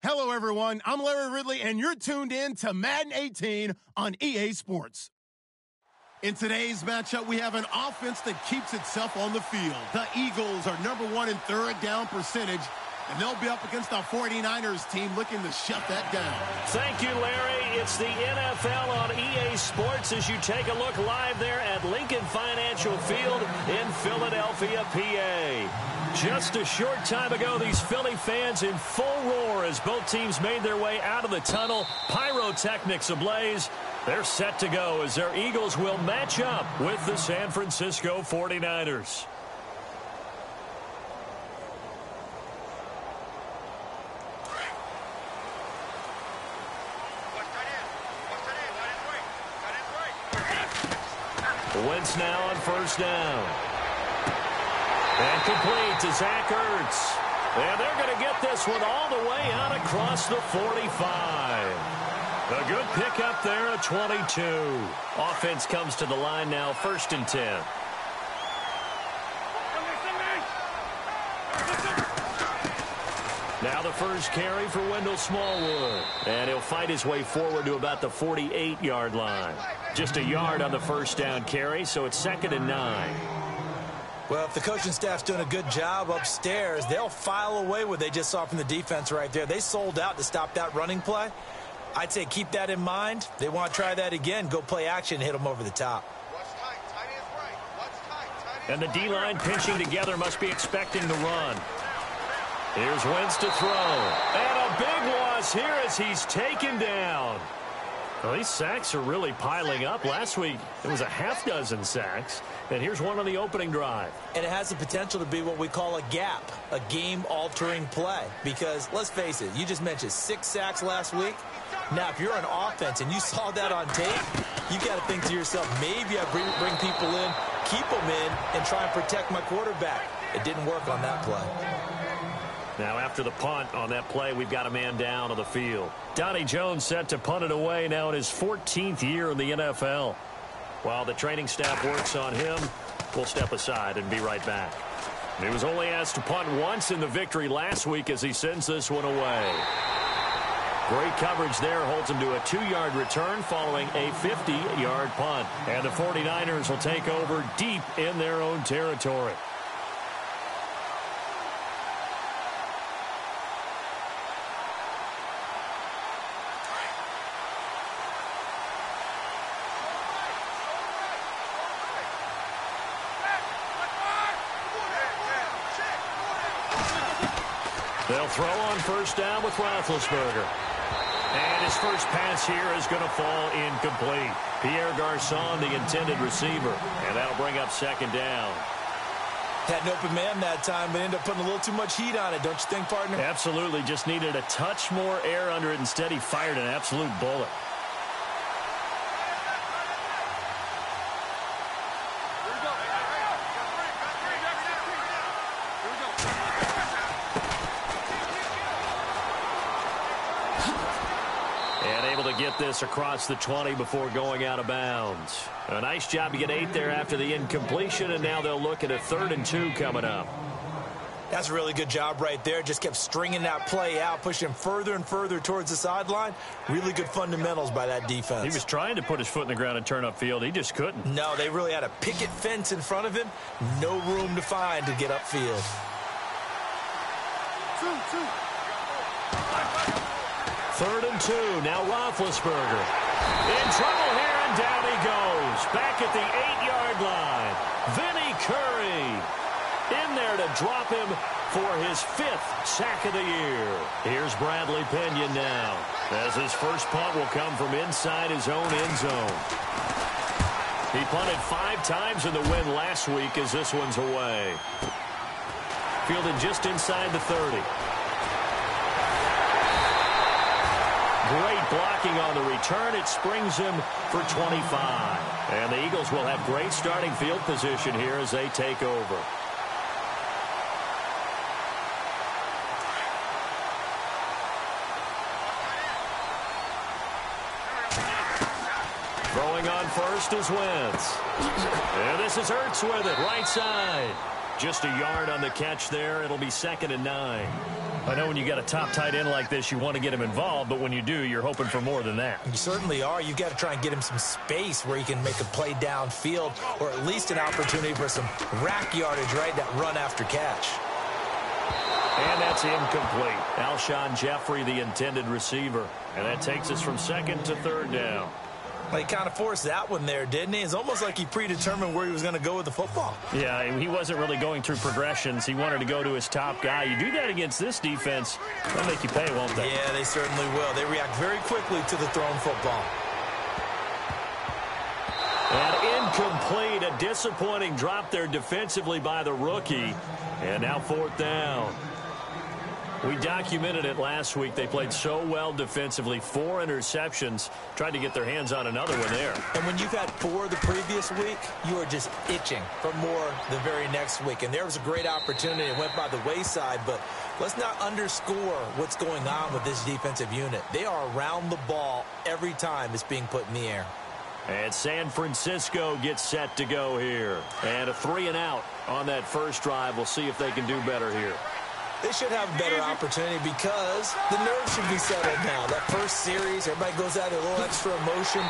Hello, everyone. I'm Larry Ridley, and you're tuned in to Madden 18 on EA Sports. In today's matchup, we have an offense that keeps itself on the field. The Eagles are #1 in third down percentage, and they'll be up against the 49ers team looking to shut that down. Thank you, Larry. It's the NFL on EA Sports as you take a look live there at Lincoln Financial Field in Philadelphia, PA. Just a short time ago, these Philly fans in full roar as both teams made their way out of the tunnel. Pyrotechnics ablaze. They're set to go as their Eagles will match up with the San Francisco 49ers. Wentz now on first down. And complete to Zach Ertz. And they're going to get this one all the way out across the 45. A good pickup there at 22. Offense comes to the line now, 1st and 10. Now the first carry for Wendell Smallwood. And he'll fight his way forward to about the 48-yard line. Just a yard on the first down carry, so it's 2nd and 9. Well, if the coaching staff's doing a good job upstairs, they'll file away what they just saw from the defense right there. They sold out to stop that running play. I'd say keep that in mind. They want to try that again. Go play action, hit them over the top. And the D-line pinching together must be expecting the run. Here's Wentz to throw. And a big loss here as he's taken down. Well, these sacks are really piling up. Last week, it was a half-dozen sacks. And here's one on the opening drive. And it has the potential to be what we call a gap, a game-altering play. Because, let's face it, you just mentioned 6 sacks last week. Now, if you're an offense and you saw that on tape, you got to think to yourself, maybe I bring people in, keep them in, and try and protect my quarterback. It didn't work on that play. Now, after the punt on that play, we've got a man down on the field. Donnie Jones set to punt it away now in his 14th year in the NFL. While the training staff works on him, we'll step aside and be right back. He was only asked to punt once in the victory last week as he sends this one away. Great coverage there holds him to a 2-yard return following a 50-yard punt. And the 49ers will take over deep in their own territory. They'll throw on first down with Roethlisberger. And his first pass here is going to fall incomplete. Pierre Garçon, the intended receiver. And that'll bring up 2nd down. Had an open man that time, but ended up putting a little too much heat on it, don't you think, partner? Absolutely. Just needed a touch more air under it. Instead, he fired an absolute bullet. Get this across the 20 before going out of bounds. A nice job to get 8 there after the incompletion, and now they'll look at a 3rd and 2 coming up. That's a really good job right there. Just kept stringing that play out, pushing him further and further towards the sideline. Really good fundamentals by that defense. He was trying to put his foot in the ground and turn upfield. He just couldn't. No, they really had a picket fence in front of him. No room to find to get upfield. 3rd and 2. Now Roethlisberger. In trouble here, and down he goes. Back at the 8-yard line. Vinny Curry in there to drop him for his 5th sack of the year. Here's Bradley Pinion now, as his first punt will come from inside his own end zone. He punted 5 times in the win last week as this one's away. Fielded just inside the 30. Great blocking on the return. It springs him for 25. And the Eagles will have great starting field position here as they take over. Throwing on first is Wentz. And this is Ertz with it, right side. Just a yard on the catch there. It'll be 2nd and 9. I know when you got a top tight end like this, you want to get him involved, but when you do, you're hoping for more than that. You certainly are. You've got to try and get him some space where he can make a play downfield, or at least an opportunity for some rack yardage, right? That run after catch. And that's incomplete. Alshon Jeffrey, the intended receiver. And that takes us from 2nd to 3rd down. Well, he kind of forced that one there, didn't he? It's almost like he predetermined where he was going to go with the football. Yeah, he wasn't really going through progressions. He wanted to go to his top guy. You do that against this defense, they'll make you pay, won't they? Yeah, they certainly will. They react very quickly to the thrown football. And incomplete. A disappointing drop there defensively by the rookie. And now 4th down. We documented it last week. They played so well defensively. 4 interceptions. Tried to get their hands on another one there. And when you've had 4 the previous week, you are just itching for more the very next week. And there was a great opportunity. It went by the wayside, but let's not underscore what's going on with this defensive unit. They are around the ball every time it's being put in the air. And San Francisco gets set to go here. And a 3-and-out on that first drive. We'll see if they can do better here. They should have a better opportunity because the nerves should be settled now. That first series, everybody goes out with a little extra emotion.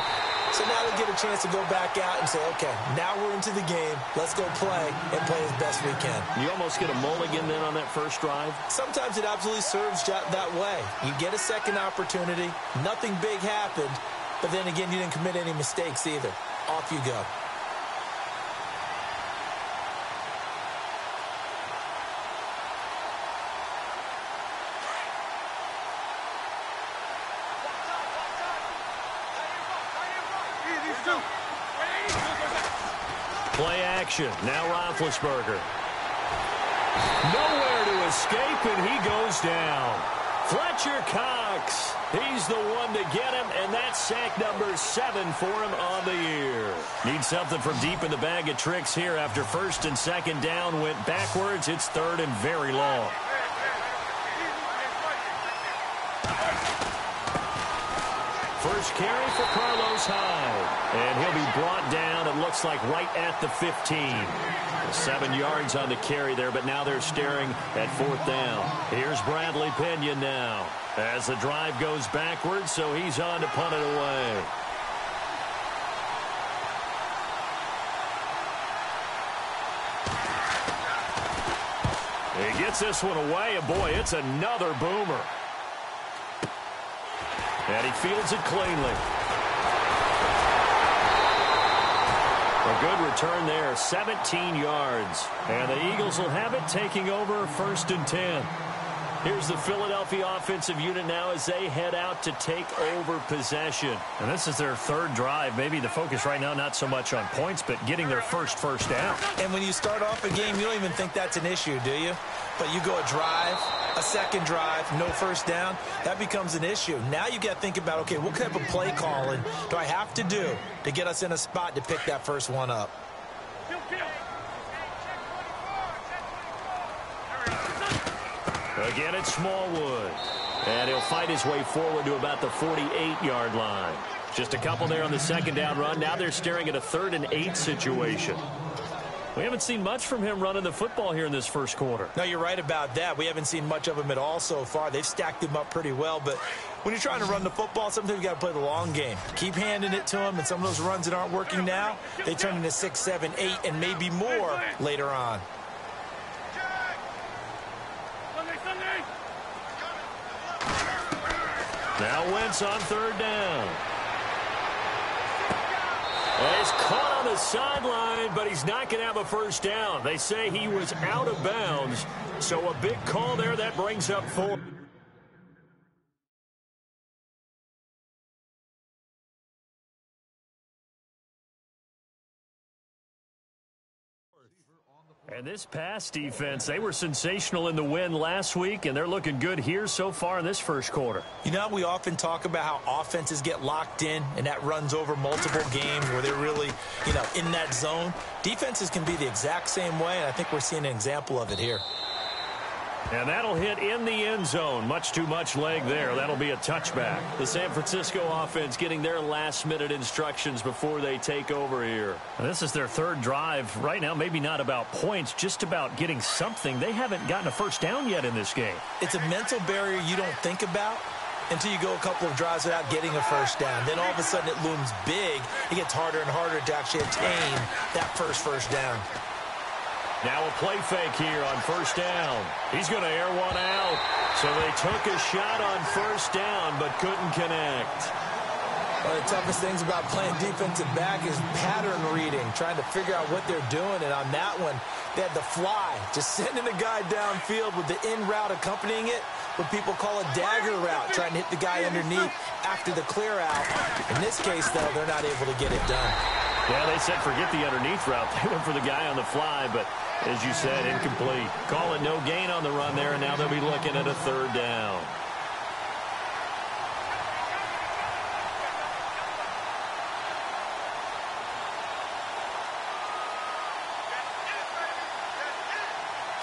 So now they'll get a chance to go back out and say, okay, now we're into the game. Let's go play and play as best we can. You almost get a mulligan then on that first drive? Sometimes it absolutely serves that way. You get a second opportunity. Nothing big happened. But then again, you didn't commit any mistakes either. Off you go. Play action. Now Roethlisberger. Nowhere to escape, and he goes down. Fletcher Cox. He's the one to get him, and that's sack number 7 for him on the year. Need something from deep in the bag of tricks here after 1st and 2nd down went backwards. It's 3rd and very long. First carry for Carlos Hyde. And he'll be brought down, it looks like, right at the 15. 7 yards on the carry there, but now they're staring at 4th down. Here's Bradley Pinion now as the drive goes backwards, so he's on to punt it away. He gets this one away, and boy, it's another boomer. And he fields it cleanly. A good return there, 17 yards. And the Eagles will have it, taking over 1st and 10. Here's the Philadelphia offensive unit now as they head out to take over possession. And this is their 3rd drive. Maybe the focus right now not so much on points, but getting their first down. And when you start off a game, you don't even think that's an issue, do you? But you go a drive, a 2nd drive, no first down, that becomes an issue. Now you got to think about, okay, what type of play calling do I have to do to get us in a spot to pick that first one up? Again, it's Smallwood. And he'll fight his way forward to about the 48-yard line. Just a couple there on the 2nd down run. Now they're staring at a 3rd and 8 situation. We haven't seen much from him running the football here in this first quarter. No, you're right about that. We haven't seen much of him at all so far. They've stacked him up pretty well, but when you're trying to run the football, sometimes you got to play the long game. Keep handing it to him, and some of those runs that aren't working now, they turn into 6, 7, 8, and maybe more later on. Now Wentz on 3rd down. He's caught on the sideline, but he's not going to have a first down. They say he was out of bounds, so a big call there. That brings up 4. And this pass defense, they were sensational in the win last week, and they're looking good here so far in this first quarter. You know, we often talk about how offenses get locked in, and that runs over multiple games where they're really, in that zone. Defenses can be the exact same way, and I think we're seeing an example of it here. And that'll hit in the end zone. Much too much leg there. That'll be a touchback. The San Francisco offense getting their last-minute instructions before they take over here. And this is their third drive. Right now, maybe not about points, just about getting something. They haven't gotten a first down yet in this game. It's a mental barrier you don't think about until you go a couple of drives without getting a first down. Then all of a sudden it looms big. It gets harder and harder to actually attain that first down. Now a play fake here on first down. He's going to air one out. So they took a shot on first down but couldn't connect. One of the toughest things about playing defensive back is pattern reading, trying to figure out what they're doing. And on that one, they had the fly, just sending a guy downfield with the in route accompanying it, what people call a dagger route, trying to hit the guy underneath after the clear out. In this case, though, they're not able to get it done. Yeah, they said forget the underneath route. They went for the guy on the fly, but as you said, incomplete. Call it no gain on the run there, and now they'll be looking at a third down.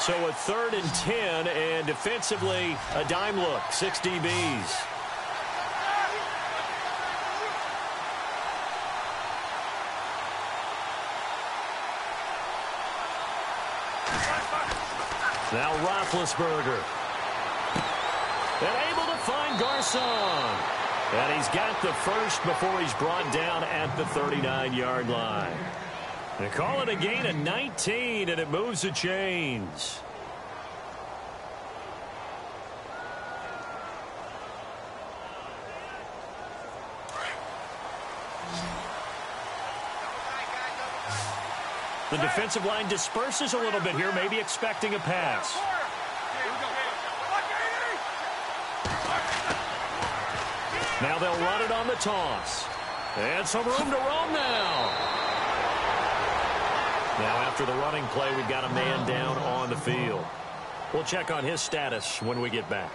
So a 3rd and 10, and defensively, a dime look, 6 DBs. Now Roethlisberger. And able to find Garcon. And he's got the first before he's brought down at the 39-yard line. They call it a gain of 19, and it moves the chains. The defensive line disperses a little bit here, maybe expecting a pass. Now they'll run it on the toss. And some room to roam now. Now after the running play, we've got a man down on the field. We'll check on his status when we get back.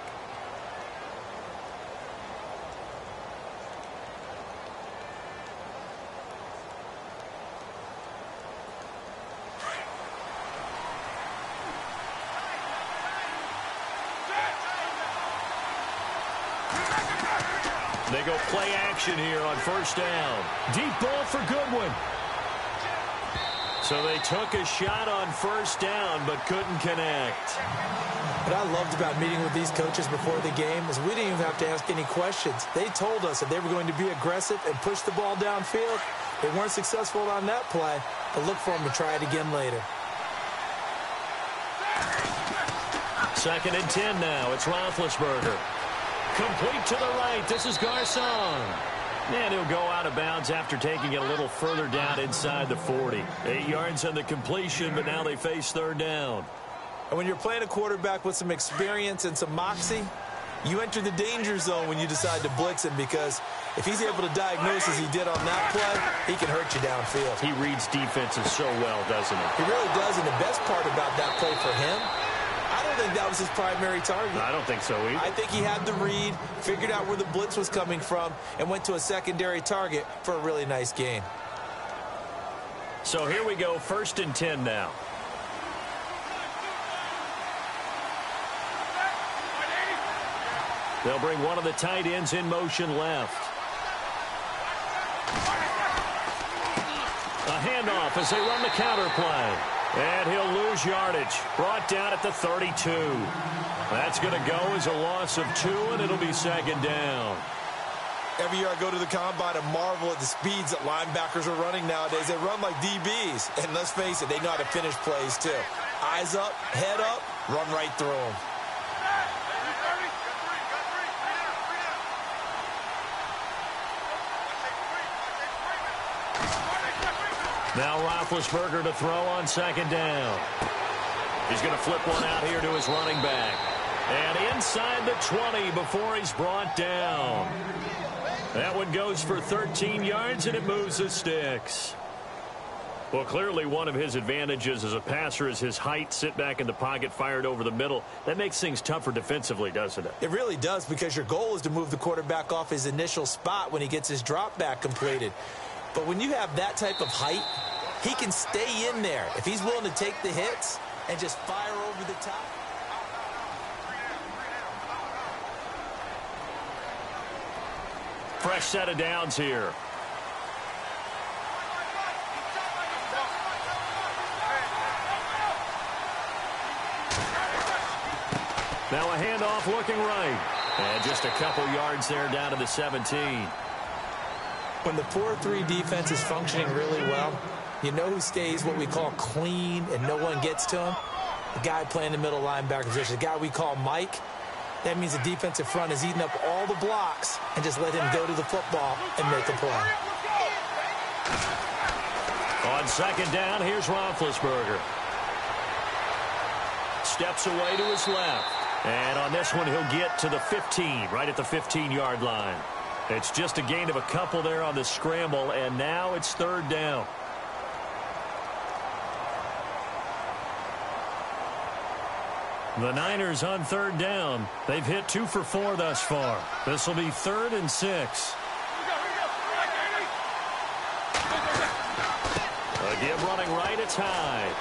They go play action here on first down. Deep ball for Goodwin. So they took a shot on first down but couldn't connect. What I loved about meeting with these coaches before the game is we didn't even have to ask any questions. They told us that they were going to be aggressive and push the ball downfield. They weren't successful on that play, but look for them to try it again later. 2nd and 10 now. It's Roethlisberger. Complete to the right. This is Garcon. And he'll go out of bounds after taking it a little further down inside the 40. 8 yards on the completion, but now they face 3rd down. And when you're playing a quarterback with some experience and some moxie, you enter the danger zone when you decide to blitz him, because if he's able to diagnose as he did on that play, he can hurt you downfield. He reads defenses so well, doesn't he? He really does, and the best part about that play for him, I don't think that was his primary target. I don't think so either. I think he had the read, figured out where the blitz was coming from, and went to a secondary target for a really nice gain. So here we go, 1st and 10 now. They'll bring one of the tight ends in motion left. A handoff as they run the counter play. And he'll lose yardage. Brought down at the 32. That's going to go as a loss of 2, and it'll be 2nd down. Every year I go to the combine and marvel at the speeds that linebackers are running nowadays. They run like DBs. And let's face it, they know how to finish plays too. Eyes up, head up, run right through them. Now Roethlisberger to throw on 2nd down. He's going to flip one out here to his running back. And inside the 20 before he's brought down. That one goes for 13 yards, and it moves the sticks. Well, clearly one of his advantages as a passer is his height. Sit back in the pocket, fired over the middle. That makes things tougher defensively, doesn't it? It really does, because your goal is to move the quarterback off his initial spot when he gets his drop back completed. But when you have that type of height, he can stay in there if he's willing to take the hits and just fire over the top. fresh set of downs here. Now a handoff looking right. And just a couple yards there down to the 17. When the 4-3 defense is functioning really well, you know who stays what we call clean and no one gets to him? The guy playing the middle linebacker position, the guy we call Mike. That means the defensive front is eating up all the blocks and just let him go to the football and make a play. On second down, here's Roethlisberger. Steps away to his left. And on this one, he'll get to the 15, right at the 15-yard line. It's just a gain of a couple there on the scramble, and now it's third down. The Niners on third down. They've hit 2 for 4 thus far. This will be 3rd and 6. Again, running right, it's Hyde.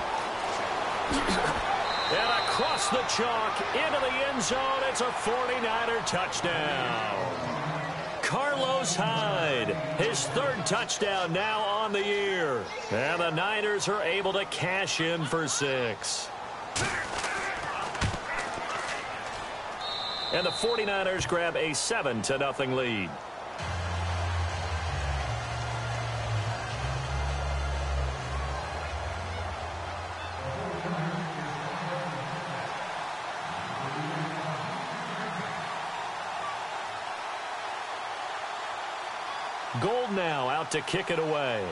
And across the chalk, into the end zone, it's a 49er touchdown. Carlos Hyde, his 3rd touchdown now on the year. And the Niners are able to cash in for 6. And the 49ers grab a 7-0 lead. Gold now out to kick it away.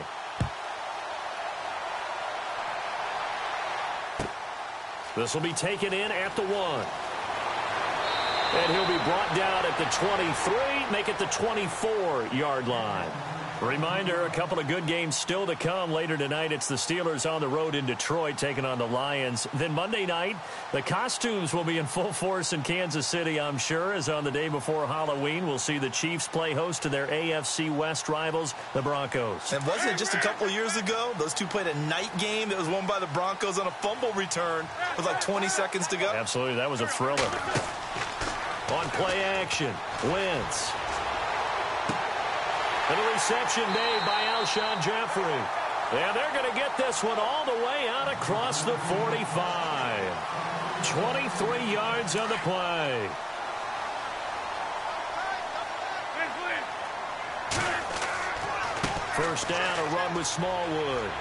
This will be taken in at the 1. And he'll be brought down at the 23, make it the 24-yard line. Reminder, a couple of good games still to come. Later tonight, it's the Steelers on the road in Detroit taking on the Lions. Then Monday night, the costumes will be in full force in Kansas City, I'm sure, as on the day before Halloween, we'll see the Chiefs play host to their AFC West rivals, the Broncos. And wasn't it just a couple years ago, those two played a night game that was won by the Broncos on a fumble return with like 20 seconds to go? Absolutely, that was a thriller. On play action, Wentz. And a reception made by Alshon Jeffrey. And they're going to get this one all the way out across the 45. 23 yards on the play. First down, a run with Smallwood.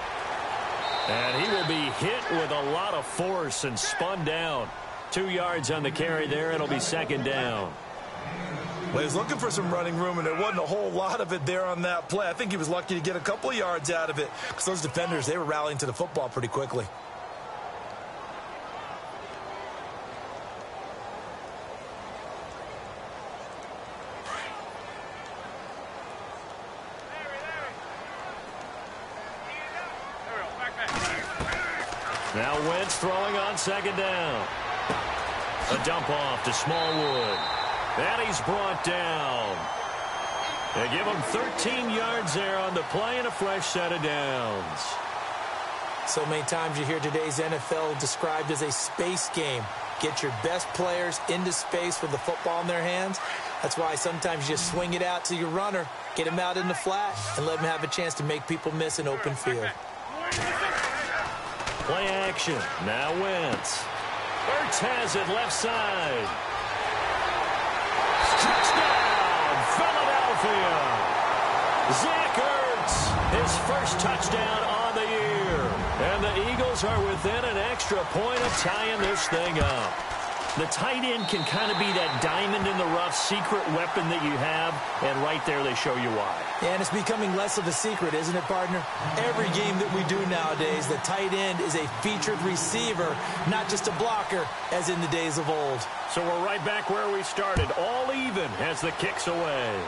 And he will be hit with a lot of force and spun down. 2 yards on the carry there. It'll be second down. Well, he was looking for some running room, and there wasn't a whole lot of it there on that play. I think he was lucky to get a couple of yards out of it because those defenders, they were rallying to the football pretty quickly. Now Wentz throwing on second down. A dump off to Smallwood. And he's brought down. They give him 13 yards there on the play and a fresh set of downs. So many times you hear today's NFL described as a space game. Get your best players into space with the football in their hands. That's why sometimes you just swing it out to your runner, get him out in the flat, and let him have a chance to make people miss an open field. Play action. Now Wentz. Ertz has it left side. Touchdown, Philadelphia. Zach Ertz, his first touchdown on the year. And the Eagles are within an extra point of tying this thing up. The tight end can kind of be that diamond in the rough secret weapon that you have, and right there they show you why. Yeah, and it's becoming less of a secret, isn't it, partner? Every game that we do nowadays, the tight end is a featured receiver, not just a blocker, as in the days of old. So we're right back where we started, all even as the kick's away.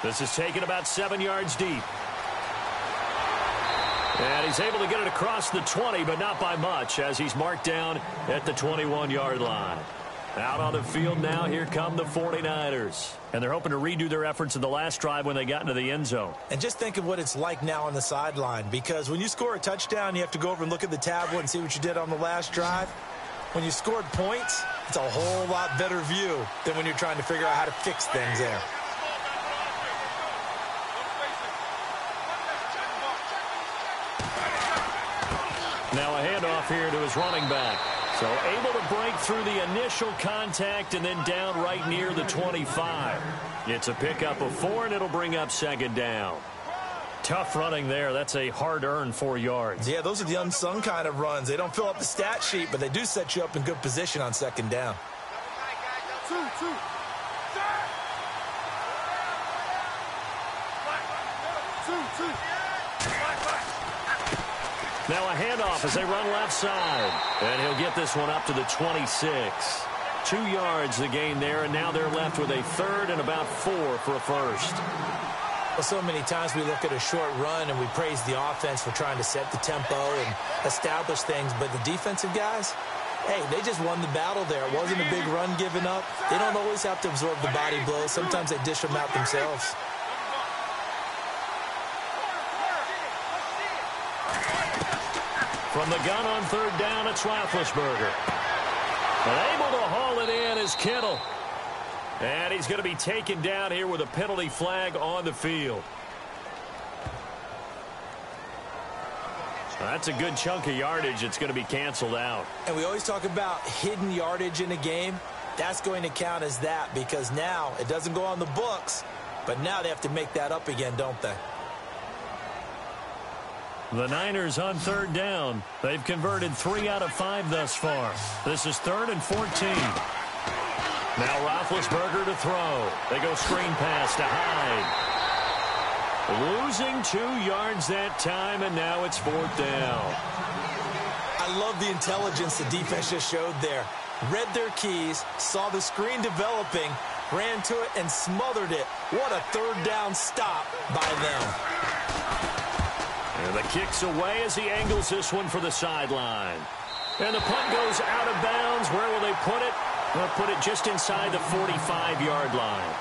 This is taken about 7 yards deep. And he's able to get it across the 20, but not by much, as he's marked down at the 21-yard line. Out on the field now, here come the 49ers. And they're hoping to redo their efforts in the last drive when they got into the end zone. And just think of what it's like now on the sideline, because when you score a touchdown, you have to go over and look at the tablet and see what you did on the last drive. When you scored points, it's a whole lot better view than when you're trying to figure out how to fix things there. Now a handoff here to his running back. So able to break through the initial contact and then down right near the 25. It's a pickup of 4, and it'll bring up second down. Tough running there. That's a hard-earned 4 yards. Yeah, those are the unsung kind of runs. They don't fill up the stat sheet, but they do set you up in good position on second down. Now a handoff as they run left side. And he'll get this one up to the 26. 2 yards the gain there, and now they're left with a third and about 4 for a first. Well, so many times we look at a short run and we praise the offense for trying to set the tempo and establish things, but the defensive guys, hey, they just won the battle there. It wasn't a big run given up. They don't always have to absorb the body blows. Sometimes they dish them out themselves. From the gun on third down, it's Roethlisberger. And able to haul it in is Kittle. And he's going to be taken down here with a penalty flag on the field. That's a good chunk of yardage. It's going to be canceled out. And we always talk about hidden yardage in a game. That's going to count as that because now it doesn't go on the books, but now they have to make that up again, don't they? The Niners on third down. They've converted 3 out of 5 thus far. This is 3rd and 14. Now Roethlisberger to throw. They go screen pass to Hyde. Losing 2 yards that time, and now it's 4th down. I love the intelligence the defense just showed there. Read their keys, saw the screen developing, ran to it, and smothered it. What a third down stop by them. And the kick's away as he angles this one for the sideline. And the punt goes out of bounds. Where will they put it? They'll put it just inside the 45-yard line.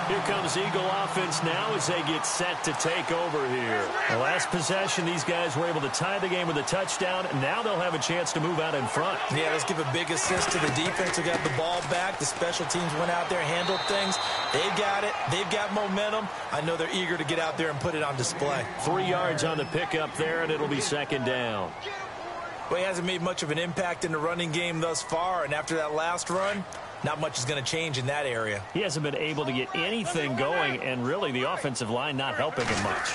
Here comes Eagle offense now as they get set to take over here. The last possession, these guys were able to tie the game with a touchdown. Now they'll have a chance to move out in front. Yeah, let's give a big assist to the defense who got the ball back. The special teams went out there, handled things. They've got it. They've got momentum. I know they're eager to get out there and put it on display. 3 yards on the pickup there, and it'll be second down. Well, he hasn't made much of an impact in the running game thus far, and after that last run, not much is going to change in that area. He hasn't been able to get anything going, and really the offensive line not helping him much.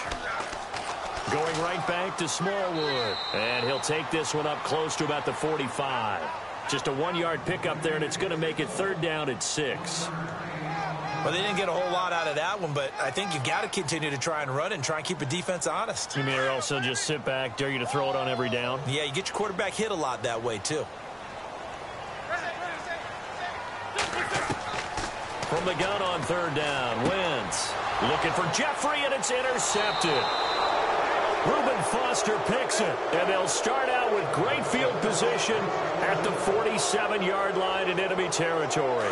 Going right back to Smallwood, and he'll take this one up close to about the 45. Just a 1-yard pickup there, and it's going to make it third down at 6. Well, they didn't get a whole lot out of that one, but I think you've got to continue to try and run and try and keep a defense honest. You mean or also just sit back, dare you to throw it on every down? Yeah, you get your quarterback hit a lot that way, too. From the gun on third down, Wentz looking for Jeffrey, and it's intercepted. Reuben Foster picks it, and they'll start out with great field position at the 47-yard line in enemy territory.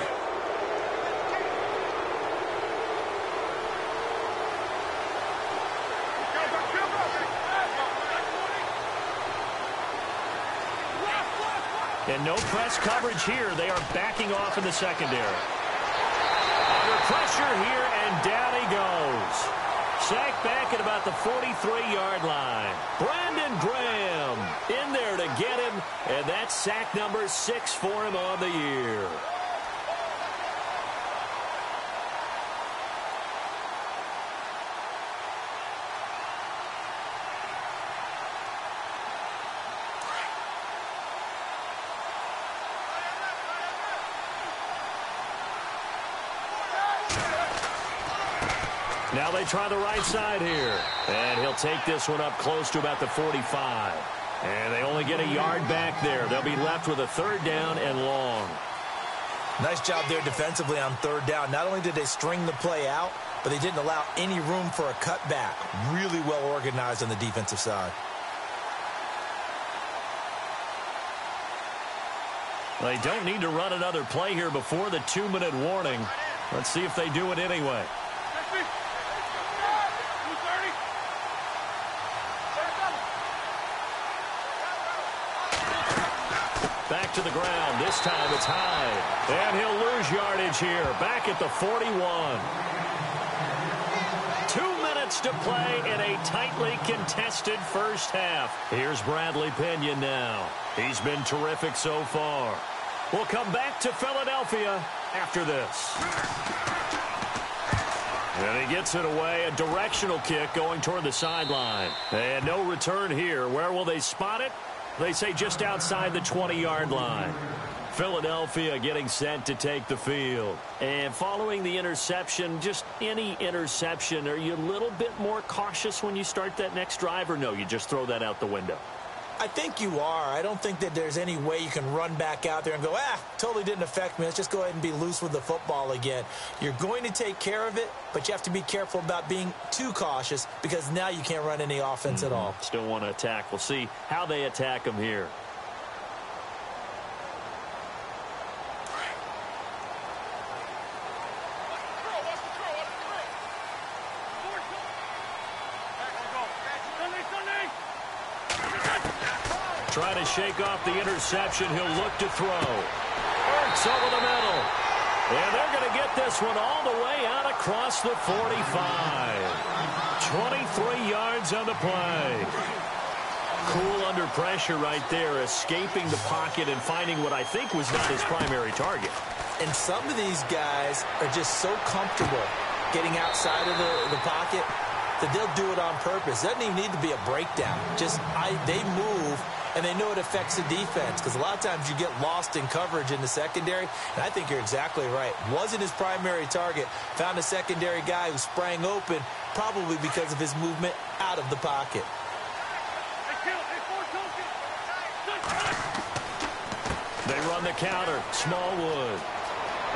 And no press coverage here. They are backing off in the secondary. Under pressure here, and down he goes. Sacked back at about the 43-yard line. Brandon Graham in there to get him, and that's sack number 6 for him on the year. Now they try the right side here. And he'll take this one up close to about the 45. And they only get a yard back there. They'll be left with a third down and long. Nice job there defensively on third down. Not only did they string the play out, but they didn't allow any room for a cutback. Really well organized on the defensive side. They don't need to run another play here before the 2-minute warning. Let's see if they do it anyway. Back to the ground. This time it's Hyde. And he'll lose yardage here. Back at the 41. 2 minutes minutes to play in a tightly contested first half. Here's Bradley Pinion now. He's been terrific so far. We'll come back to Philadelphia after this. And he gets it away, a directional kick going toward the sideline. And no return here. Where will they spot it? They say just outside the 20-yard line. Philadelphia getting set to take the field. And following the interception, just any interception, are you a little bit more cautious when you start that next drive, or no, you just throw that out the window? I think you are. I don't think that there's any way you can run back out there and go, totally didn't affect me. Let's just go ahead and be loose with the football again. You're going to take care of it, but you have to be careful about being too cautious because now you can't run any offense at all. Still want to attack. We'll see how they attack them here. Trying to shake off the interception. He'll look to throw. Ertz over the middle. And they're going to get this one all the way out across the 45. 23 yards on the play. Cool under pressure right there, escaping the pocket and finding what I think was not his primary target. And some of these guys are just so comfortable getting outside of the pocket that they'll do it on purpose. It doesn't even need to be a breakdown. They move, and they know it affects the defense because a lot of times you get lost in coverage in the secondary, and I think you're exactly right. Wasn't his primary target. Found a secondary guy who sprang open, probably because of his movement out of the pocket. They run the counter. Smallwood.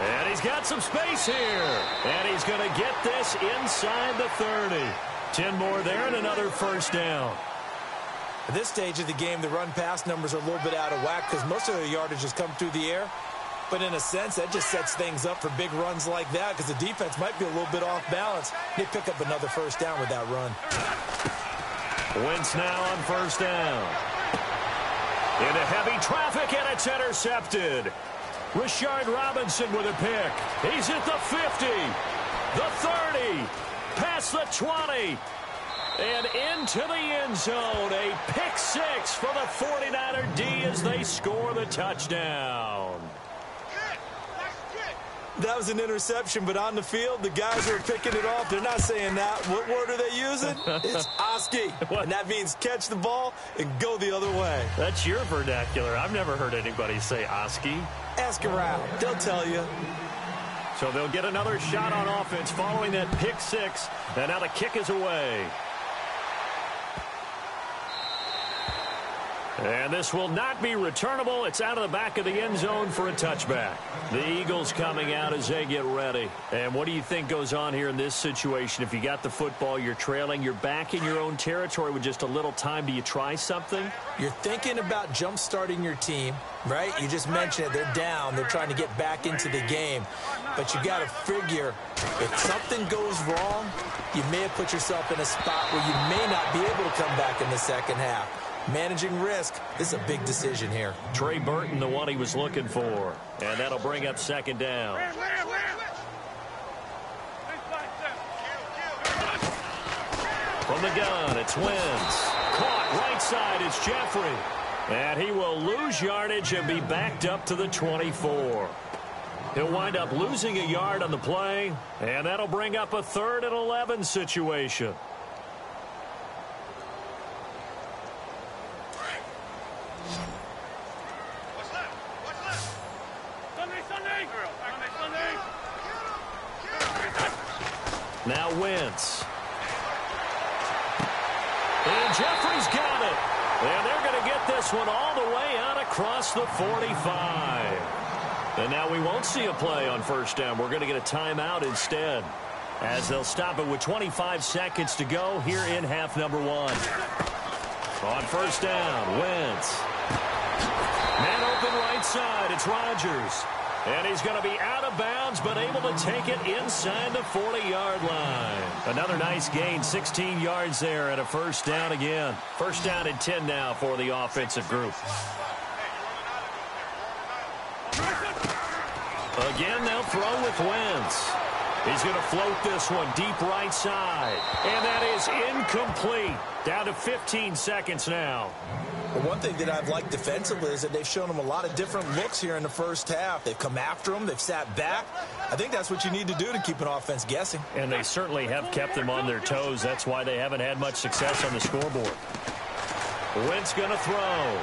And he's got some space here. And he's going to get this inside the 30. 10 more there and another first down. At this stage of the game, the run-pass numbers are a little bit out of whack because most of the yardage has come through the air. But in a sense, that just sets things up for big runs like that because the defense might be a little bit off balance. They pick up another first down with that run. Wentz now on first down. Into heavy traffic, and it's intercepted. Rashard Robinson with a pick. He's at the 50, the 30, past the 20, and into the end zone. A pick six for the 49er D as they score the touchdown. That was an interception, but on the field, the guys who are picking it off, they're not saying that. What word are they using? It's Oski, and that means catch the ball and go the other way. That's your vernacular. I've never heard anybody say Oski. Ask around. They'll tell you. So they'll get another shot on offense following that pick six, and now the kick is away. And this will not be returnable. It's out of the back of the end zone for a touchback. The Eagles coming out as they get ready. And what do you think goes on here in this situation? If you got the football, you're trailing, you're back in your own territory with just a little time. Do you try something? You're thinking about jump-starting your team, right? You just mentioned it. They're down. They're trying to get back into the game. But you got to figure if something goes wrong, you may have put yourself in a spot where you may not be able to come back in the second half. Managing risk, this is a big decision here. Trey Burton, the one he was looking for. And that'll bring up second down. From the gun, it's Wentz. Caught right side, it's Jeffrey. And he will lose yardage and be backed up to the 24. He'll wind up losing a yard on the play. And that'll bring up a 3rd and 11 situation. Now Wentz. And Jeffrey's got it. And they're going to get this one all the way out across the 45. And now we won't see a play on first down. We're going to get a timeout instead, as they'll stop it with 25 seconds to go here in half number 1. On first down, Wentz. Man open right side, it's Rodgers. And he's going to be out of bounds, but able to take it inside the 40-yard line. Another nice gain, 16 yards there, and a first down again. First down and 10 now for the offensive group. Again, they'll throw with Wentz. He's going to float this one deep right side. And that is incomplete. Down to 15 seconds now. Well, one thing that I've liked defensively is that they've shown them a lot of different looks here in the first half. They've come after them. They've sat back. I think that's what you need to do to keep an offense guessing. And they certainly have kept them on their toes. That's why they haven't had much success on the scoreboard. Wentz going to throw.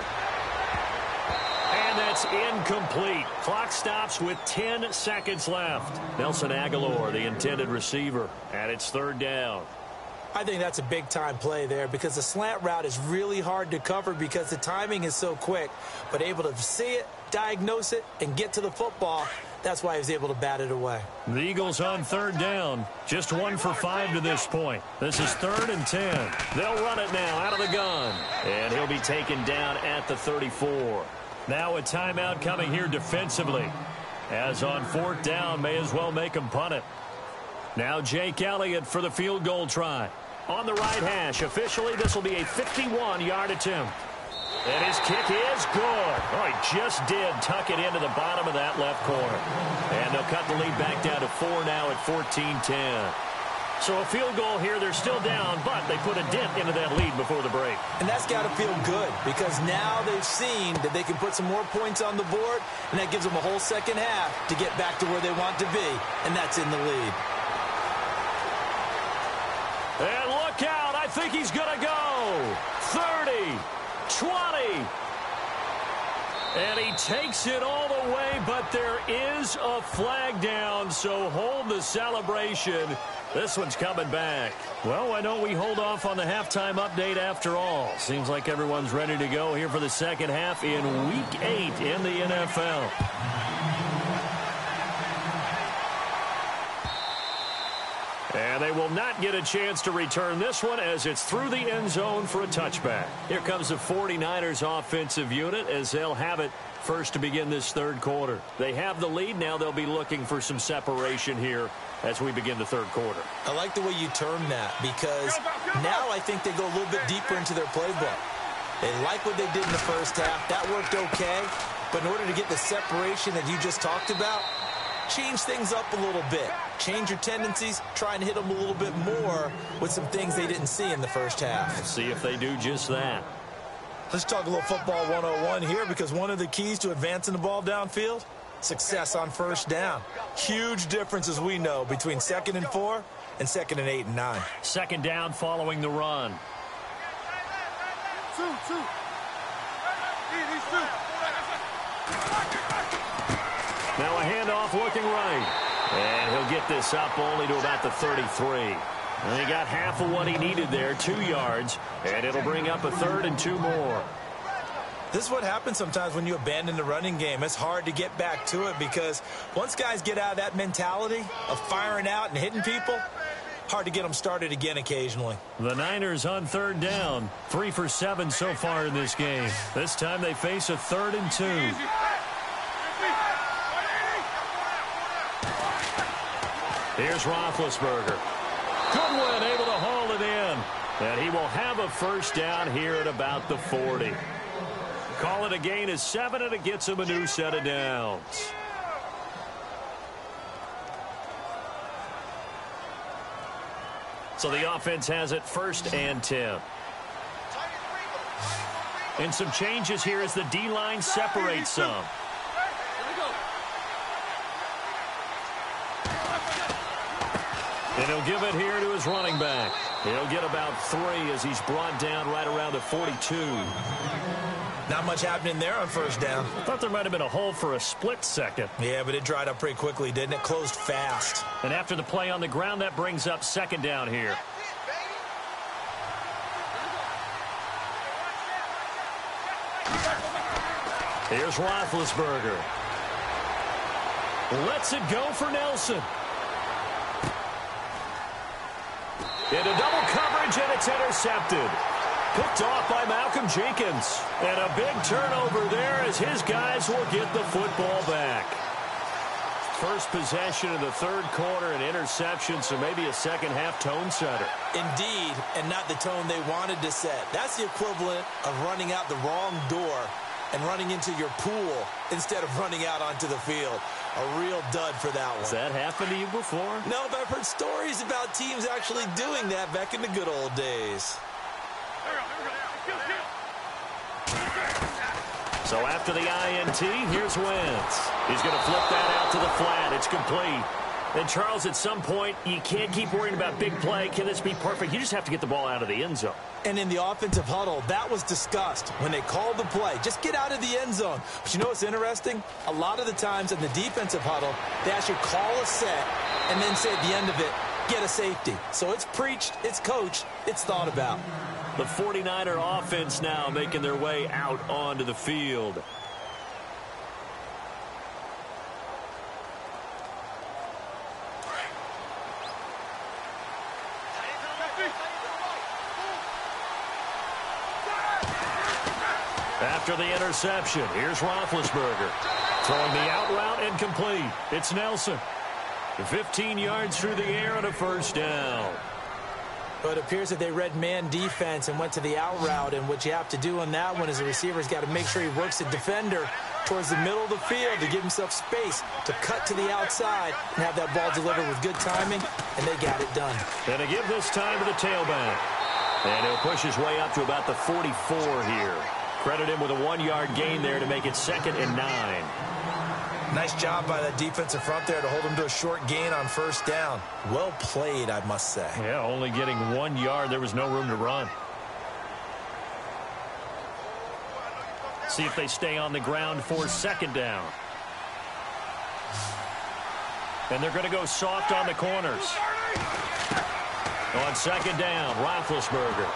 And that's incomplete. Clock stops with 10 seconds left. Nelson Aguilar, the intended receiver, and it's third down. I think that's a big-time play there because the slant route is really hard to cover because the timing is so quick. But able to see it, diagnose it, and get to the football, that's why he was able to bat it away. The Eagles on third down. Just 1 for 5 to this point. This is 3rd and 10. They'll run it now out of the gun. And he'll be taken down at the 34. Now a timeout coming here defensively. As on 4th down, may as well make him punt it. Now Jake Elliott for the field goal try. On the right hash, officially this will be a 51-yard attempt. And his kick is good. Oh, he just did tuck it into the bottom of that left corner. And they'll cut the lead back down to 4 now at 14-10. So a field goal here, they're still down, but they put a dent into that lead before the break. And that's got to feel good because now they've seen that they can put some more points on the board, and that gives them a whole second half to get back to where they want to be, and that's in the lead. And look out, I think he's going to go. 30, 20. And he takes it all the way, but there is a flag down, so hold the celebration. This one's coming back. Well, why don't we hold off on the halftime update after all? Seems like everyone's ready to go here for the second half in Week 8 in the NFL. And they will not get a chance to return this one as it's through the end zone for a touchback. Here comes the 49ers offensive unit as they'll have it first to begin this third quarter. They have the lead. Now they'll be looking for some separation here as we begin the third quarter. I like the way you term that because now I think they go a little bit deeper into their playbook. They like what they did in the first half. That worked okay. But in order to get the separation that you just talked about, change things up a little bit. Change your tendencies. Try and hit them a little bit more with some things they didn't see in the first half. See if they do just that. Let's talk a little football 101 here because one of the keys to advancing the ball downfield, success on first down. Huge difference, as we know, between 2nd and 4 and 2nd and 8 and 9. Second down following the run. Now a handoff looking right. And he'll get this up only to about the 33. And he got half of what he needed there, 2 yards. And it'll bring up a 3rd and 2 more. This is what happens sometimes when you abandon the running game. It's hard to get back to it because once guys get out of that mentality of firing out and hitting people, hard to get them started again occasionally. The Niners on third down. 3 for 7 so far in this game. This time they face a 3rd and 2. Here's Roethlisberger. Goodwin able to haul it in. And he will have a first down here at about the 40. Call it a gain of 7, and it gets him a new set of downs. So the offense has it 1st and 10. And some changes here as the D-line separates some. And he'll give it here to his running back. He'll get about 3 as he's brought down right around the 42. Not much happening there on first down. I thought there might have been a hole for a split second. Yeah, but it dried up pretty quickly, didn't it? Closed fast. And after the play on the ground, that brings up 2nd down here. Here's Roethlisberger. Lets it go for Nelson. Into double coverage, and it's intercepted. Picked off by Malcolm Jenkins. And a big turnover there as his guys will get the football back. First possession of the third quarter, an interception, so maybe a second-half tone setter. Indeed, and not the tone they wanted to set. That's the equivalent of running out the wrong door and running into your pool instead of running out onto the field. A real dud for that one. Has that happened to you before? No, but I've heard stories about teams actually doing that back in the good old days. So after the INT, here's Wentz. He's going to flip that out to the flat. It's complete. And, Charles, at some point, you can't keep worrying about big play. Can this be perfect? You just have to get the ball out of the end zone. And in the offensive huddle, that was discussed when they called the play. Just get out of the end zone. But you know what's interesting? A lot of the times in the defensive huddle, they actually call a set and then say at the end of it, get a safety. So it's preached, it's coached, it's thought about. The 49er offense now making their way out onto the field. After the interception, here's Roethlisberger. Throwing the out route incomplete. It's Nelson. 15 yards through the air and a first down. But it appears that they read man defense and went to the out route. And what you have to do on that one is the receiver's got to make sure he works the defender towards the middle of the field to give himself space to cut to the outside and have that ball delivered with good timing. And they got it done. And to give this time to the tailback. And he'll push his way up to about the 44 here. Credit him with a 1-yard gain there to make it 2nd and 9. Nice job by that defensive front there to hold him to a short gain on first down. Well played, I must say. Yeah, only getting 1 yard. There was no room to run. See if they stay on the ground for 2nd down. And they're going to go soft on the corners. On 2nd down, Roethlisberger.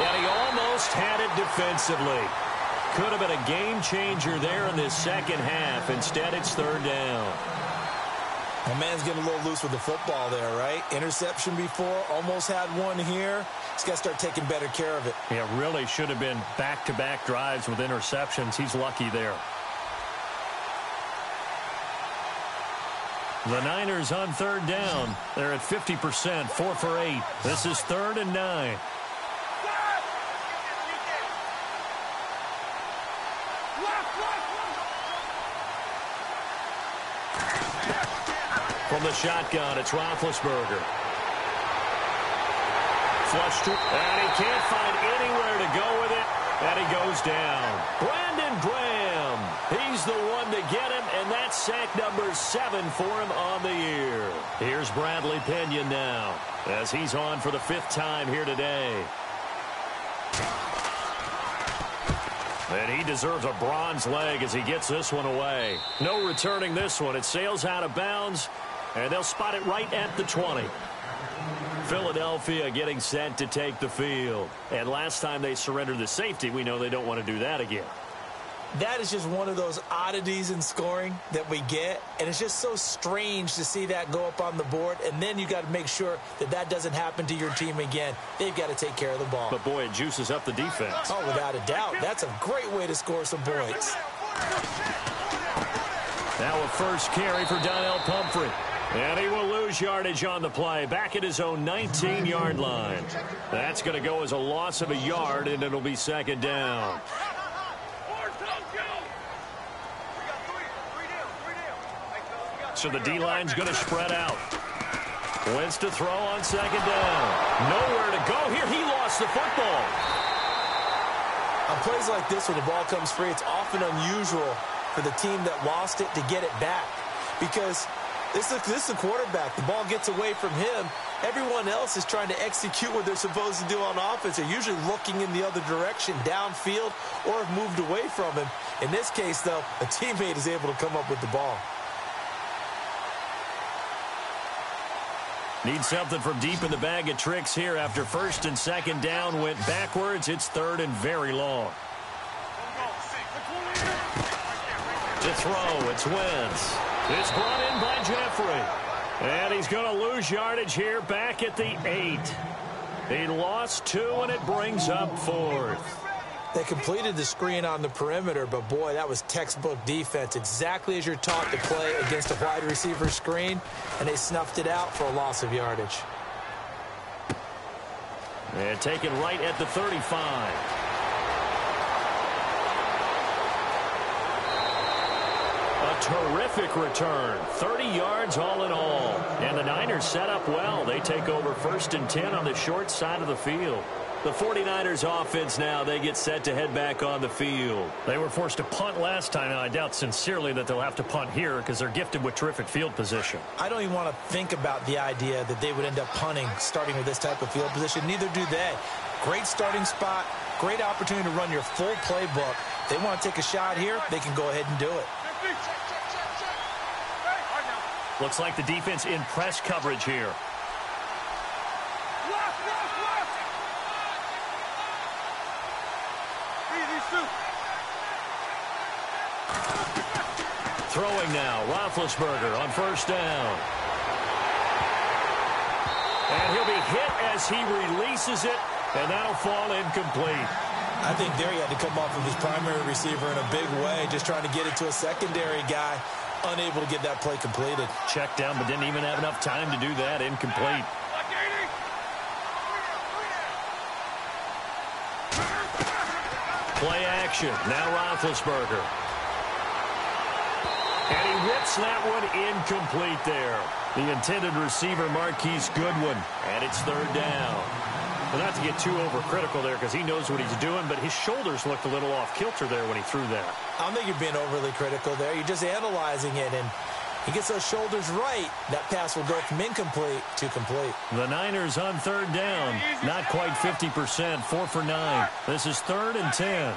And he almost had it defensively. Could have been a game changer there in this second half. Instead, it's 3rd down. The man's getting a little loose with the football there, right? Interception before, almost had one here. He's got to start taking better care of it. Yeah, really should have been back-to-back drives with interceptions. He's lucky there. The Niners on 3rd down. They're at 50%, 4 for 8. This is 3rd and 9. From the shotgun, it's Roethlisberger. Flush to, and he can't find anywhere to go with it, and he goes down. Brandon Graham, he's the one to get him, and that's sack number 7 for him on the year. Here's Bradley Pinion now, as he's on for the 5th time here today. And he deserves a bronze leg as he gets this one away. No returning this one. It sails out of bounds, and they'll spot it right at the 20. Philadelphia getting set to take the field. And last time they surrendered the safety, we know they don't want to do that again. That is just one of those oddities in scoring that we get. And it's just so strange to see that go up on the board. And then you got to make sure that that doesn't happen to your team again. They've got to take care of the ball. But, boy, it juices up the defense. Oh, without a doubt. That's a great way to score some points. Now a first carry for Donnell Pumphrey. And he will lose yardage on the play. Back at his own 19-yard line. That's going to go as a loss of a yard, and it'll be 2nd down. So the D-line's going to spread out. Wentz to throw on 2nd down. Nowhere to go here. He lost the football. On plays like this, when the ball comes free, it's often unusual for the team that lost it to get it back. Because this is the quarterback. The ball gets away from him. Everyone else is trying to execute what they're supposed to do on offense. They're usually looking in the other direction, downfield, or have moved away from him. In this case, though, a teammate is able to come up with the ball. Need something from deep in the bag of tricks here after 1st and 2nd down went backwards. It's 3rd and very long. To throw, it's Wentz. It's brought in by Jeffrey. And he's going to lose yardage here back at the 8. He lost 2, and it brings up 4th. They completed the screen on the perimeter, but, boy, that was textbook defense. Exactly as you're taught to play against a wide receiver screen, and they snuffed it out for a loss of yardage. And taken right at the 35. A Terrific return. 30 yards all in all. And the Niners set up well. They take over 1st and 10 on the short side of the field. The 49ers offense now, they get set to head back on the field. They were forced to punt last time. Now, I doubt sincerely that they'll have to punt here because they're gifted with terrific field position. I don't even want to think about the idea that they would end up punting starting with this type of field position. Neither do they. Great starting spot. Great opportunity to run your full playbook. If they want to take a shot here, they can go ahead and do it. Looks like the defense in press coverage here. Throwing now, Roethlisberger on 1st down. And he'll be hit as he releases it, and that'll fall incomplete. I think there he had to come off of his primary receiver in a big way, just trying to get it to a secondary guy, unable to get that play completed. Checked down, but didn't even have enough time to do that. Incomplete. Play action. Now Roethlisberger. And he whips that one incomplete there. The intended receiver, Marquise Goodwin. And it's 3rd down. Well, not to get too overcritical there because he knows what he's doing, but his shoulders looked a little off kilter there when he threw that. I don't think you're being overly critical there. You're just analyzing it, and he gets those shoulders right. That pass will go from incomplete to complete. The Niners on 3rd down. Not quite 50%. 4 for 9. This is 3rd and 10.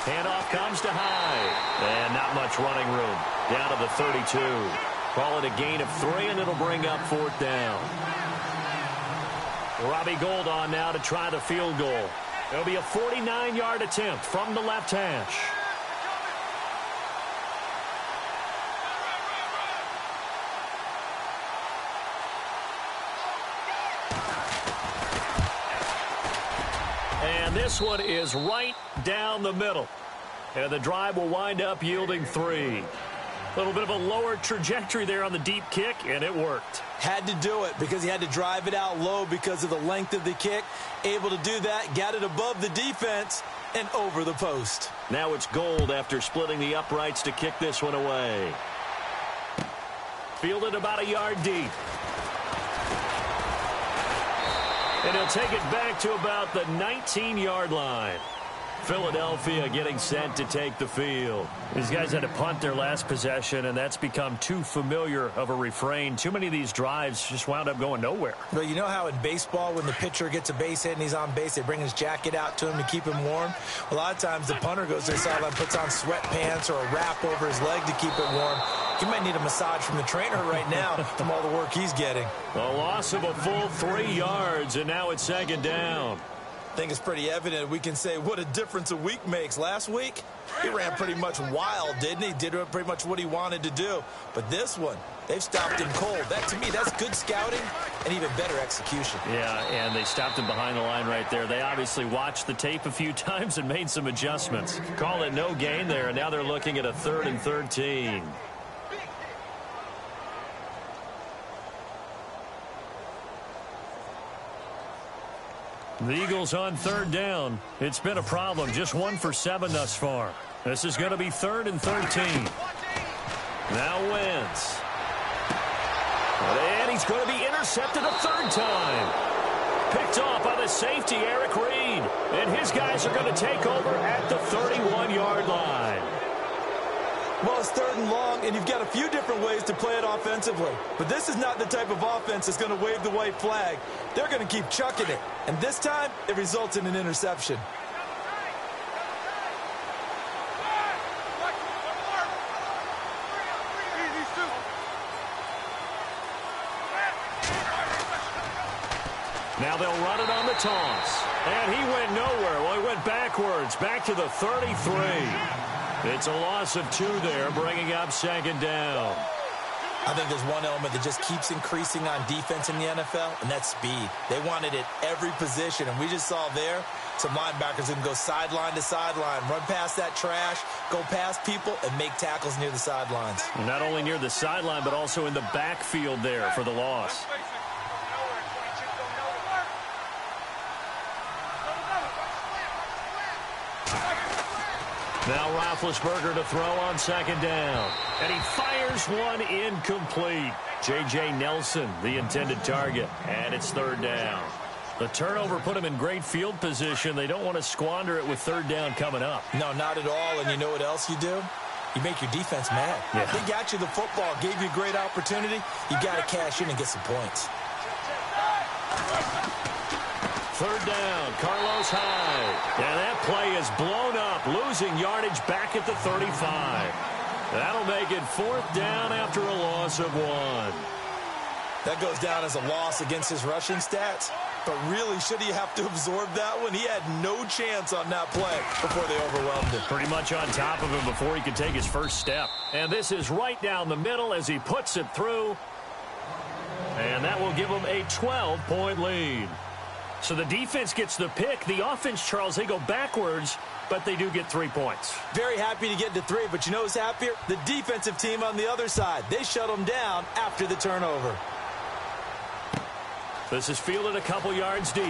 Handoff comes to Hyde. And not much running room. Down to the 32. Call it a gain of 3, and it'll bring up 4th down. Robbie Gould on now to try the field goal. It'll be a 49-yard attempt from the left hash. And this one is right down the middle. And the drive will wind up yielding 3. A little bit of a lower trajectory there on the deep kick, and it worked. Had to do it because he had to drive it out low because of the length of the kick. Able to do that, got it above the defense, and over the post. Now it's Gould after splitting the uprights to kick this one away. Fielded about a yard deep. And he'll take it back to about the 19-yard line. Philadelphia getting set to take the field. These guys had to punt their last possession, and that's become too familiar of a refrain. Too many of these drives just wound up going nowhere. Well, you know how in baseball when the pitcher gets a base hit and he's on base, they bring his jacket out to him to keep him warm? A lot of times the punter goes to the sideline, puts on sweatpants or a wrap over his leg to keep it warm. He might need a massage from the trainer right now from all the work he's getting. A loss of a full 3 yards, and now it's 2nd down. I think it's pretty evident. We can say what a difference a week makes. Last week, he ran pretty much wild, didn't he? Did pretty much what he wanted to do. But this one, they've stopped him cold. That, to me, that's good scouting and even better execution. Yeah, and they stopped him behind the line right there. They obviously watched the tape a few times and made some adjustments. Call it no gain there, and now they're looking at a 3rd and 13. The Eagles on 3rd down. It's been a problem. Just 1 for 7 thus far. This is going to be 3rd and 13. Now Wentz. And he's going to be intercepted a 3rd time. Picked off by the safety, Eric Reed. And his guys are going to take over at the 31-yard line. Well, it's 3rd and long, and you've got a few different ways to play it offensively. But this is not the type of offense that's going to wave the white flag. They're going to keep chucking it. And this time, it results in an interception. Now they'll run it on the toss. And he went nowhere. Well, he went backwards, back to the 33. It's a loss of 2 there, bringing up 2nd down. I think there's one element that just keeps increasing on defense in the NFL, and that's speed. They want it at every position, and we just saw there some linebackers who can go sideline to sideline, run past that trash, go past people, and make tackles near the sidelines. And not only near the sideline, but also in the backfield there for the loss. Now Roethlisberger to throw on second down. And he fires one incomplete. J.J. Nelson, the intended target. And it's third down. The turnover put him in great field position. They don't want to squander it with third down coming up. No, not at all. And you know what else you do? You make your defense mad. Yeah. They got you the football, gave you a great opportunity. You got to cash in and get some points. Third down, Carlos Hyde. And that play is blown up, losing yardage back at the 35. That'll make it fourth down after a loss of 1. That goes down as a loss against his rushing stats. But really, should he have to absorb that one? He had no chance on that play before they overwhelmed him. Pretty much on top of him before he could take his first step. And this is right down the middle as he puts it through. And that will give him a 12-point lead. So the defense gets the pick. The offense, Charles, they go backwards, but they do get 3 points. Very happy to get to 3, but you know who's happier? The defensive team on the other side. They shut them down after the turnover. This is fielded a couple yards deep.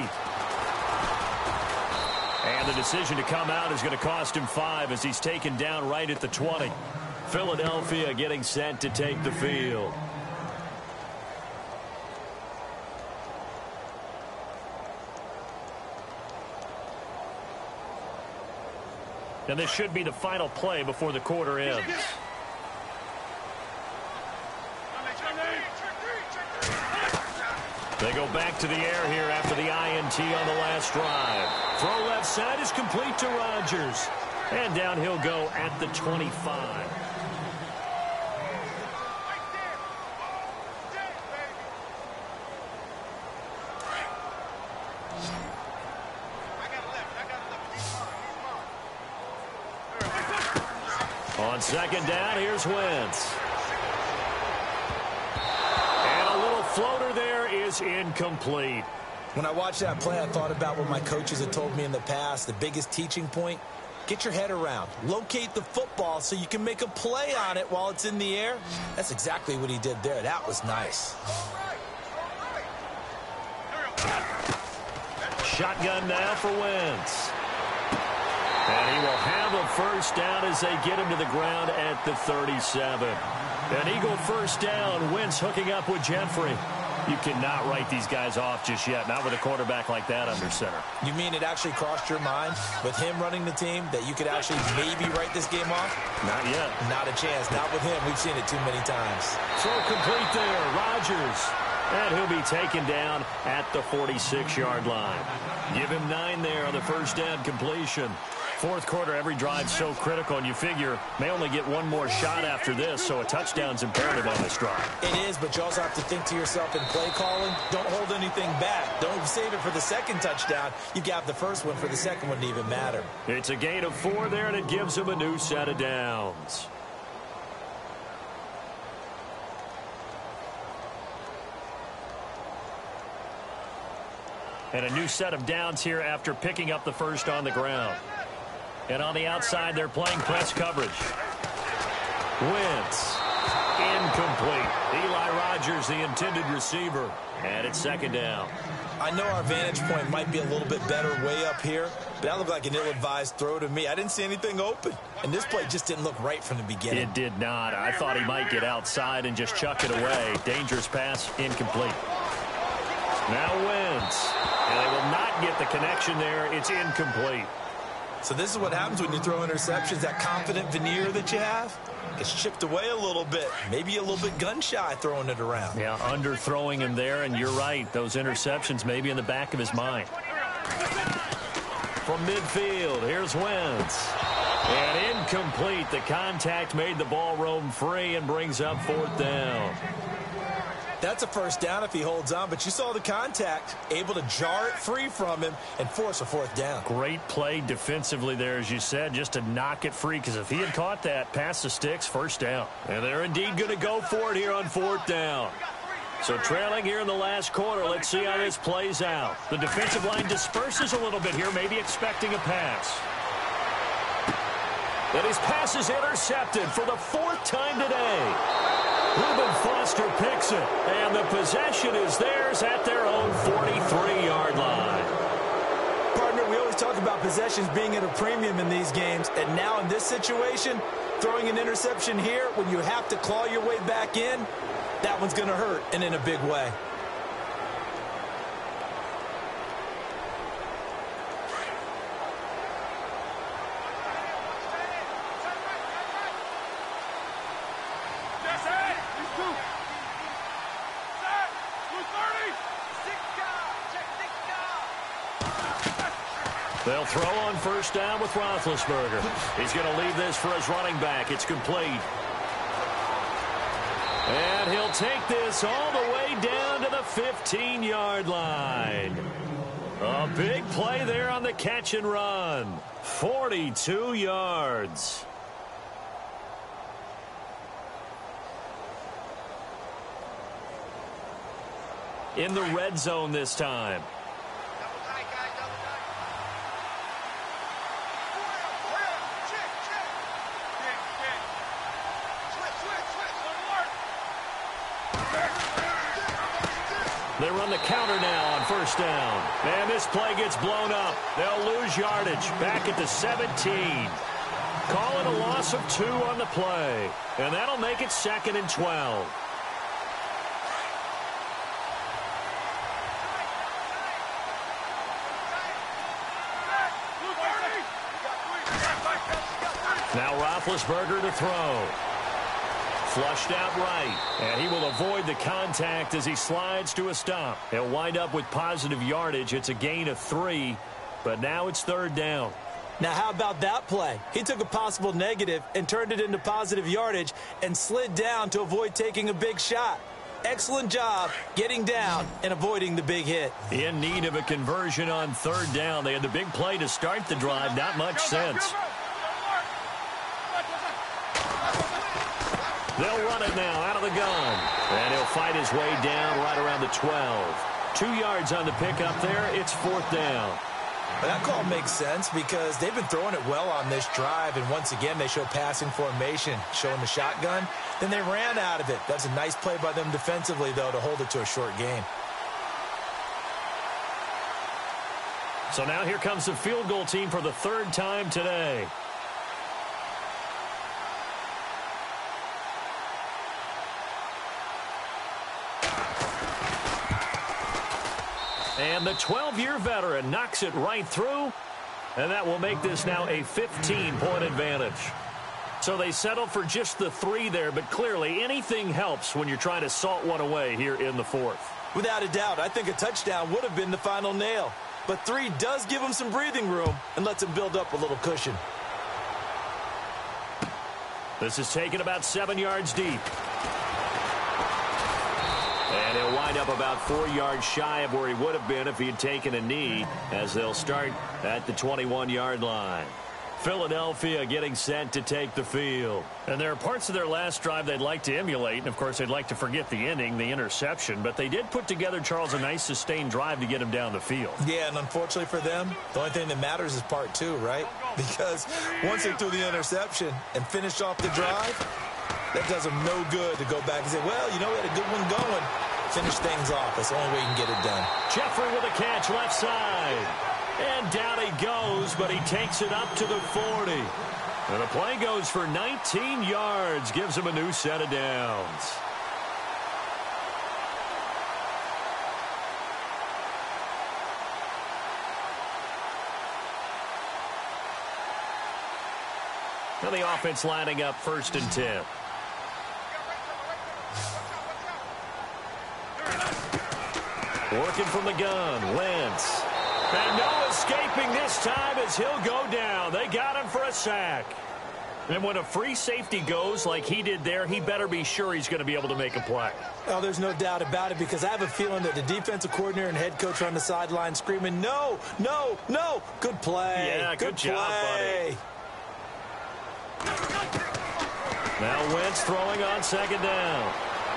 And the decision to come out is going to cost him 5 as he's taken down right at the 20. Philadelphia getting set to take the field. And this should be the final play before the quarter ends. They go back to the air here after the INT on the last drive. Throw left side is complete to Rodgers. And down he'll go at the 25. On second down, here's Wentz. And a little floater there is incomplete. When I watched that play, I thought about what my coaches had told me in the past. The biggest teaching point, get your head around. Locate the football so you can make a play on it while it's in the air. That's exactly what he did there. That was nice. Shotgun now for Wentz. And he will have a first down as they get him to the ground at the 37. An Eagle first down. Wentz hooking up with Jeffrey. You cannot write these guys off just yet, not with a quarterback like that under center. You mean it actually crossed your mind with him running the team that you could actually maybe write this game off? Not yet. Not a chance. Not with him. We've seen it too many times. Throw complete there. Rodgers. And he'll be taken down at the 46-yard line. Give him 9 there on the first down completion. Fourth quarter, every drive so critical, and you figure may only get one more shot after this, so a touchdown's imperative on this drive. It is, but you also have to think to yourself in play calling, don't hold anything back. Don't save it for the second touchdown. You got the first one for the second one to even matter. It's a gain of 4 there, and it gives him a new set of downs. And a new set of downs here after picking up the first on the ground. And on the outside, they're playing press coverage. Wentz. Incomplete. Eli Rodgers, the intended receiver. And it's second down. I know our vantage point might be a little bit better way up here, but that looked like an ill-advised throw to me. I didn't see anything open. And this play just didn't look right from the beginning. It did not. I thought he might get outside and just chuck it away. Dangerous pass, incomplete. Now Wentz. And they will not get the connection there. It's incomplete. So this is what happens when you throw interceptions. That confident veneer that you have gets chipped away a little bit. Maybe a little bit gun-shy throwing it around. Yeah, underthrowing him there, and you're right. Those interceptions may be in the back of his mind. From midfield, here's Wentz. And incomplete. The contact made the ball roam free and brings up fourth down. That's a first down if he holds on, but you saw the contact, able to jar it free from him and force a fourth down. Great play defensively there, as you said, just to knock it free, because if he had caught that, past the sticks, first down. And they're indeed going to go for it here on fourth down. So trailing here in the last quarter, let's see how this plays out. The defensive line disperses a little bit here, maybe expecting a pass. And his pass is intercepted for the 4th time today. Reuben Foster picks it, and the possession is theirs at their own 43-yard line. Partner, we always talk about possessions being at a premium in these games, and now in this situation, throwing an interception here when you have to claw your way back in, that one's going to hurt, and in a big way. They'll throw on first down with Roethlisberger. He's going to leave this for his running back. It's complete. And he'll take this all the way down to the 15-yard line. A big play there on the catch and run. 42 yards. In the red zone this time. They run the counter now on first down. And this play gets blown up. They'll lose yardage back at the 17. Call it a loss of 2 on the play. And that'll make it 2nd and 12. Now Roethlisberger to throw. Flushed out right, and he will avoid the contact as he slides to a stop. He'll wind up with positive yardage. It's a gain of 3, but now it's 3rd down. Now, how about that play? He took a possible negative and turned it into positive yardage and slid down to avoid taking a big shot. Excellent job getting down and avoiding the big hit. In need of a conversion on 3rd down. They had the big play to start the drive. Not much sense. They'll run it now out of the gun. And he'll fight his way down right around the 12. 2 yards on the pickup there. It's 4th down. Well, that call makes sense because they've been throwing it well on this drive. And once again, they show passing formation, showing the shotgun. Then they ran out of it. That's a nice play by them defensively, though, to hold it to a short gain. So now here comes the field goal team for the 3rd time today. And the 12-year veteran knocks it right through, and that will make this now a 15-point advantage. So they settle for just the 3 there, but clearly anything helps when you're trying to salt one away here in the 4th. Without a doubt, I think a touchdown would have been the final nail. But 3 does give them some breathing room and lets them build up a little cushion. This is taken about 7 yards deep. And he'll wind up about 4 yards shy of where he would have been if he had taken a knee, as they'll start at the 21-yard line. Philadelphia getting set to take the field. And there are parts of their last drive they'd like to emulate. And, of course, they'd like to forget the ending, the interception. But they did put together, Charles, a nice sustained drive to get him down the field. Yeah, and unfortunately for them, the only thing that matters is part 2, right? Because once they threw the interception and finished off the drive, that does them no good to go back and say, well, you know, we had a good one going. Finish things off. That's the only way you can get it done. Jeffrey with a catch left side. And down he goes, but he takes it up to the 40. And the play goes for 19 yards. Gives him a new set of downs. Now the offense lining up 1st and 10. Working from the gun, Wentz. And no escaping this time as he'll go down. They got him for a sack. And when a free safety goes like he did there, he better be sure he's going to be able to make a play. Oh, there's no doubt about it, because I have a feeling that the defensive coordinator and head coach are on the sideline screaming, no, no, no. Good play. Yeah, good job, play. buddy. Now Wentz throwing on 2nd down.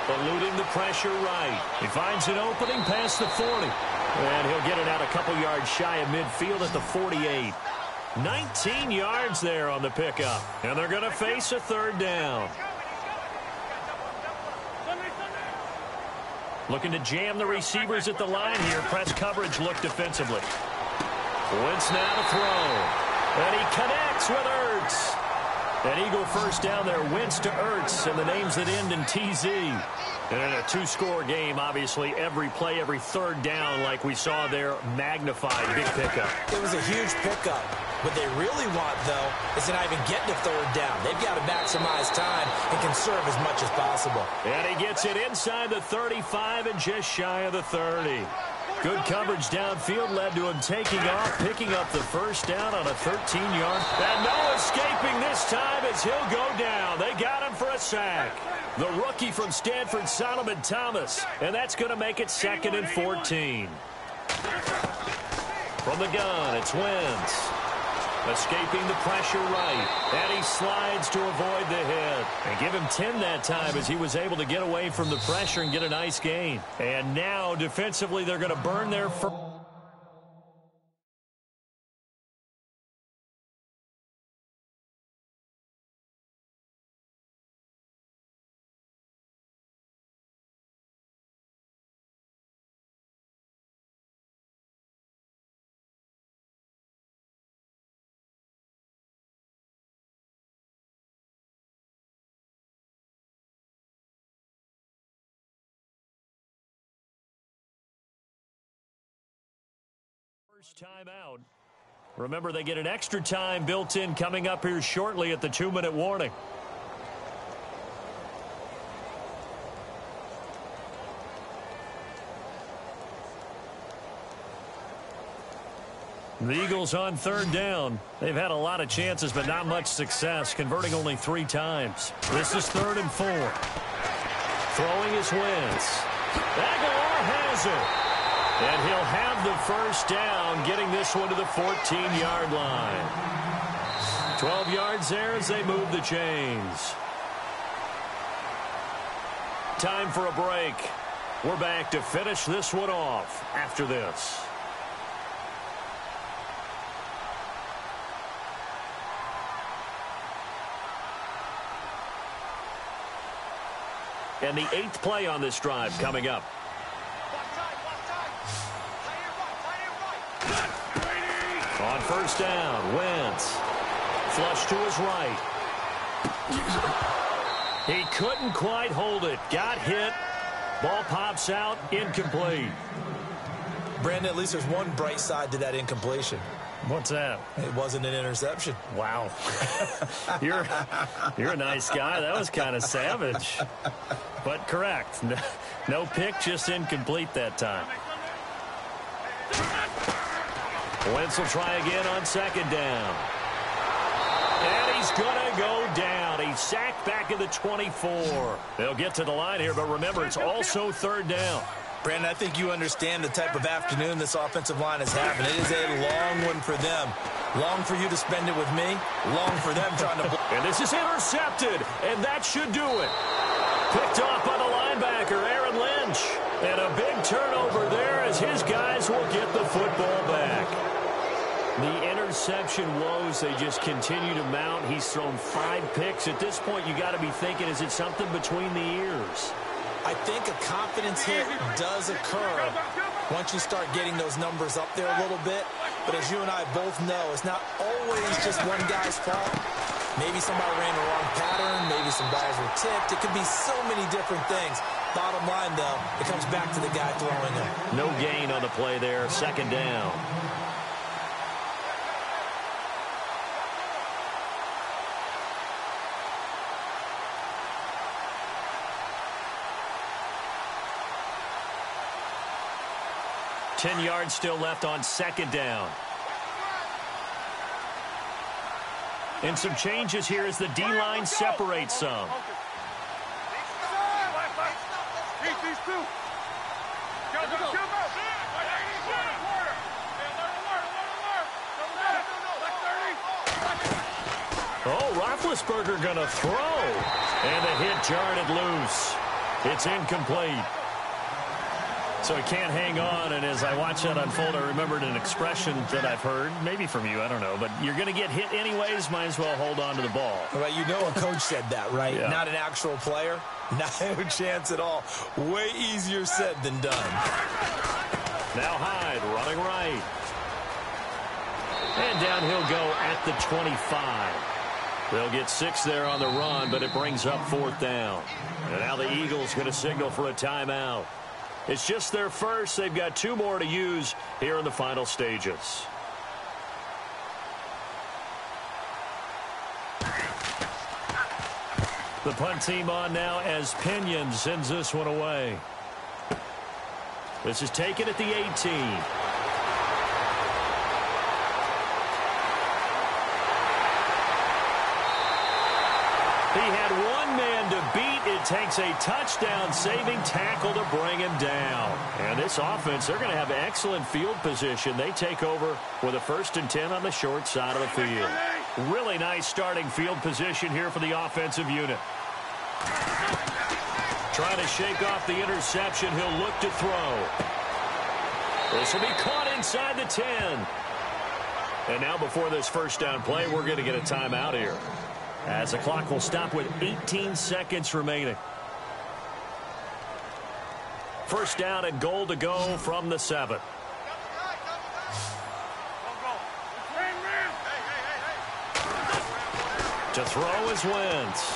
Eluding the pressure right. He finds an opening past the 40. And he'll get it out a couple yards shy of midfield at the 48. 19 yards there on the pickup. And they're going to face a 3rd down. Looking to jam the receivers at the line here. Press coverage look defensively. Wentz now to throw. And he connects with Ertz. An Eagle first down there, Wentz to Ertz, and the names that end in TZ. And in a two-score game, obviously, every play, every third down, like we saw there, magnified, big pickup. It was a huge pickup. What they really want, though, is to not even get to third down. They've got to maximize time and conserve as much as possible. And he gets it inside the 35 and just shy of the 30. Good coverage downfield led to him taking off, picking up the first down on a 13-yard. And no escaping this time as he'll go down. They got him for a sack. The rookie from Stanford, Solomon Thomas. And that's going to make it 2nd and 14. From the gun, it's Wentz. Escaping the pressure right. And he slides to avoid the hit. And give him 10 that time as he was able to get away from the pressure and get a nice gain. And now, defensively, they're going to burn their first. First time out. Remember, they get an extra time built in coming up here shortly at the 2-minute warning. The Eagles on third down. They've had a lot of chances, but not much success, converting only 3 times. This is 3rd and 4. Throwing is Wentz. Aguilar has it. And he'll have the first down, getting this one to the 14-yard line. 12 yards there as they move the chains. Time for a break. We're back to finish this one off after this. And the 8th play on this drive coming up. On first down, Wentz. Flush to his right. He couldn't quite hold it. Got hit. Ball pops out. Incomplete. Brandon, at least there's one bright side to that incompletion. What's that? It wasn't an interception. Wow. You're a nice guy. That was kind of savage. But correct. No pick, just incomplete that time. Wentz will try again on 2nd down. And he's going to go down. He's sacked back at the 24. They'll get to the line here, but remember, it's also 3rd down. Brandon, I think you understand the type of afternoon this offensive line is having. It is a long one for them. Long for you to spend it with me. Long for them trying to... And this is intercepted, and that should do it. Picked off by the linebacker, Aaron Lynch. And a big turnover there as his guys will get the football back. The interception woes, they just continue to mount. He's thrown 5 picks. At this point, you got to be thinking, is it something between the ears? I think a confidence hit does occur once you start getting those numbers up there a little bit. But as you and I both know, it's not always just one guy's fault. Maybe somebody ran the wrong pattern. Maybe some balls were tipped. It could be so many different things. Bottom line, though, it comes back to the guy throwing it. No gain on the play there. 2nd down. Ten yards still left on 2nd down. And some changes here as the D-line separates some. Oh, Roethlisberger going to throw. And the hit jarred it loose. It's incomplete. So he can't hang on, and as I watch that unfold, I remembered an expression that I've heard, maybe from you, I don't know, but you're going to get hit anyways, might as well hold on to the ball. Well, you know a coach said that, right? Yeah. Not an actual player. No chance at all. Way easier said than done. Now Hyde running right. And down he'll go at the 25. They'll get 6 there on the run, but it brings up 4th down. And now the Eagles going to signal for a timeout. It's just their first. They've got 2 more to use here in the final stages. The punt team on now as Pinion sends this one away. This is taken at the 18. He had one man to beat. It takes a touchdown-saving tackle to bring him down. And this offense, they're going to have excellent field position. They take over with a 1st and 10 on the short side of the field. Really nice starting field position here for the offensive unit. Trying to shake off the interception. He'll look to throw. This will be caught inside the 10. And now before this 1st down play, we're going to get a timeout here, as the clock will stop with 18 seconds remaining. 1st down and goal to go from the 7. To throw is Wentz.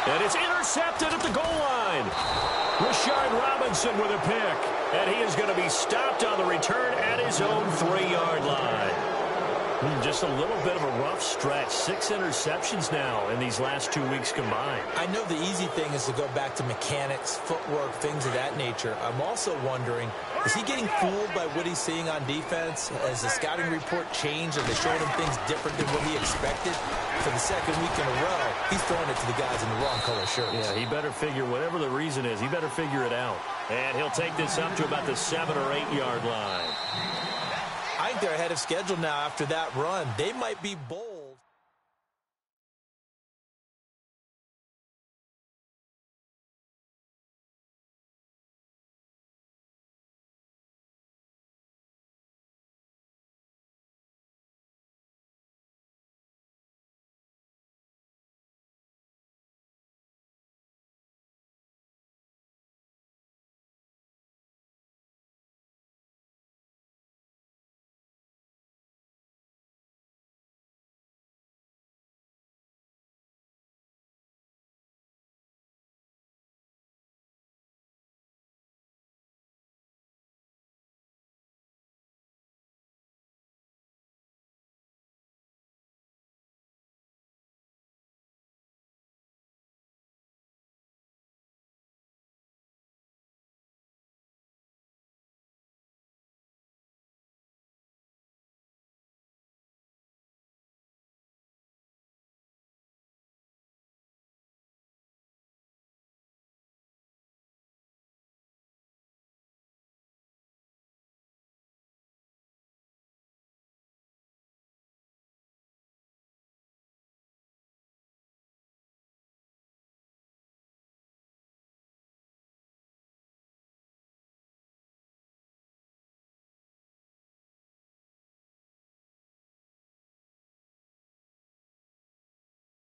And it's intercepted at the goal line. Rashard Robinson with a pick. And he is going to be stopped on the return at his own 3-yard line. Just a little bit of a rough stretch. 6 interceptions now in these last 2 weeks combined. I know the easy thing is to go back to mechanics, footwork, things of that nature. I'm also wondering, is he getting fooled by what he's seeing on defense? Has the scouting report changed? Are they showing him things different than what he expected? For the 2nd week in a row, he's throwing it to the guys in the wrong color shirts. Yeah, he better figure, whatever the reason is, he better figure it out. And he'll take this up to about the 7 or 8-yard line. I think they're ahead of schedule now after that run. They might be bold.